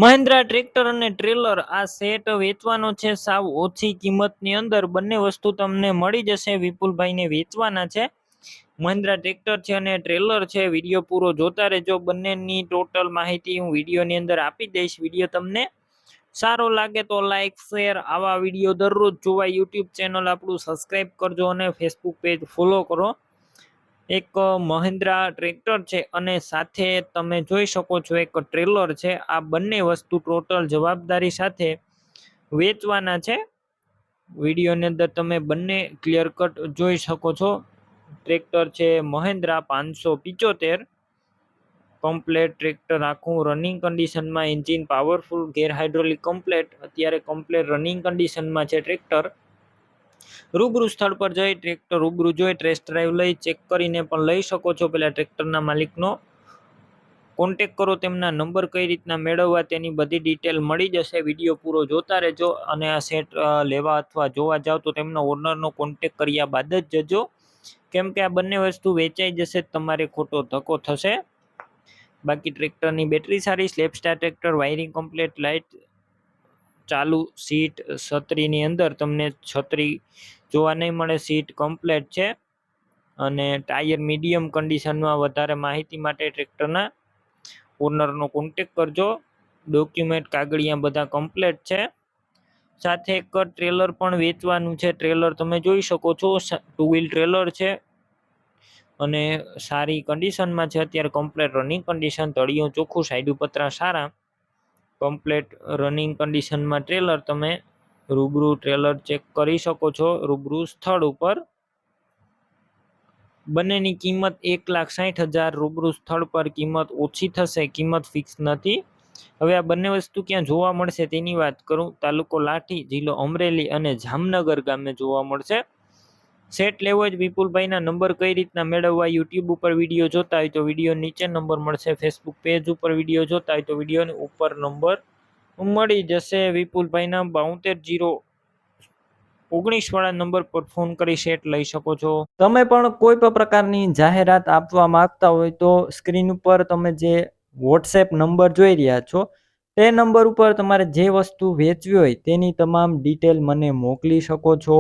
Mahindra tractor અને trailer આ set વેચવાનો છે સાવ ઓછી કિંમતની અંદર. બંને વસ્તુ તમને મળી જશે. વિપુલભાઈને વેચવાના છે. મહિન્દ્રા ટ્રેક્ટર છે અને ટ્રેલર છે. વિડીયો પૂરો જોતા રહેજો. બંનેની ટોટલ માહિતી હું વિડીયોની અંદર આપી દઈશ. વિડીયો તમને સારો લાગે તો લાઈક શેર, આવા વિડીયો દરરોજ જોવા યુટ્યુબ ચેનલ આપણું સબસ્ક્રાઈબ કરજો અને ફેસબુક પેજ ફોલો કરો. એક મહિન્દ્રા ટ્રેક્ટર છે અને સાથે તમે જોઈ શકો છો એક ટ્રેલર છે. આ બંને વસ્તુ ટોટલ જવાબદારી સાથે વેચવાના છે. વિડીયોની અંદર તમે બંને ક્લિયર કટ જોઈ શકો છો. ટ્રેક્ટર છે મહિન્દ્રા 575, કમ્પ્લેટ ટ્રેક્ટર, આખું રનિંગ કન્ડિશનમાં, એન્જિન પાવરફુલ, ગેર હાઇડ્રોલિક કમ્પ્લેટ, અત્યારે કમ્પ્લેટ રનિંગ કન્ડિશનમાં છે ટ્રેક્ટર. રૂબરૂ સ્થળ પર જઈ ટ્રેક્ટર રૂબરૂ જોઈ ટેસ્ટ ડ્રાઈવ લઈ ચેક કરીને પણ લઈ શકો છો. પેલા ટ્રેક્ટરના માલિકનો કોન્ટેક કરો. તેમના નંબર કઈ રીતના મેળવવા તેની બધી ડિટેલ મળી જશે. વિડીયો પૂરો જોતા રહેજો અને આ સેટ લેવા અથવા જોવા જાવ તો તેમનો ઓનરનો કોન્ટેક કર્યા બાદ જ જજો, કેમ કે આ બંને વસ્તુ વેચાઈ જશે તમારે ખોટો ધક્કો થશે. બાકી ટ્રેક્ટરની બેટરી સારી, slap star tractor, wiring complete, light ચાલુ, સીટ, છત્રીની અંદર તમને છત્રી જોવા નહીં મળે, સીટ કમ્પ્લીટ છે અને ટાયર મીડિયમ કન્ડિશનમાં. વધારે માહિતી માટે ટ્રેક્ટરના ઓનરનો કોન્ટેક કરજો. ડોક્યુમેન્ટ કાગળિયા બધા કમ્પ્લીટ છે. સાથે એક ટ્રેલર પણ વેચવાનું છે. ટ્રેલર તમે જોઈ શકો છો, 2 વ્હીલ ટ્રેલર છે અને સારી કન્ડિશનમાં છે. અત્યારે કમ્પ્લીટ રનિંગ કન્ડિશન, તળિયું ચોખ્ખું, સાઈડ પતરા સારા, કમ્પ્લીટ રનિંગ કન્ડિશનમાં ટ્રેલર. તમે રૂબરૂ ટ્રેલર ચેક કરી શકો છો રૂબરૂ સ્થળ ઉપર. બંનેની કિંમત 1,60,000. રૂબરૂ સ્થળ પર કિંમત ઓછી થશે, કિંમત ફિક્સ નથી. હવે આ બંને વસ્તુ ક્યાં જોવા મળશે તેની વાત કરું. તાલુકો લાઠી, જિલ્લો અમરેલી અને જામનગર ગામે જોવા મળશે. સેટ લેવો જ વિપુલભાઈના નંબર કઈ રીતના મેળવવા, યુટ્યુબ ઉપર વિડીયો જોતા હોય તો વિડીયો નીચે નંબર મળશે. ફેસબુક પેજ ઉપર વિડીયો જોતા હોય તો વિડીયોની ઉપર નંબર મળી જશે. વિપુલભાઈના 72-019 વાળા નંબર પર ફોન કરી સેટ લઈ શકો છો. તમે પણ કોઈ પણ પ્રકારની જાહેરાત આપવા માંગતા હોય તો સ્ક્રીન ઉપર તમે જે વોટ્સએપ નંબર જોઈ રહ્યા છો તે નંબર ઉપર તમારે જે વસ્તુ વેચવી હોય તેની તમામ ડિટેલ મને મોકલી શકો છો.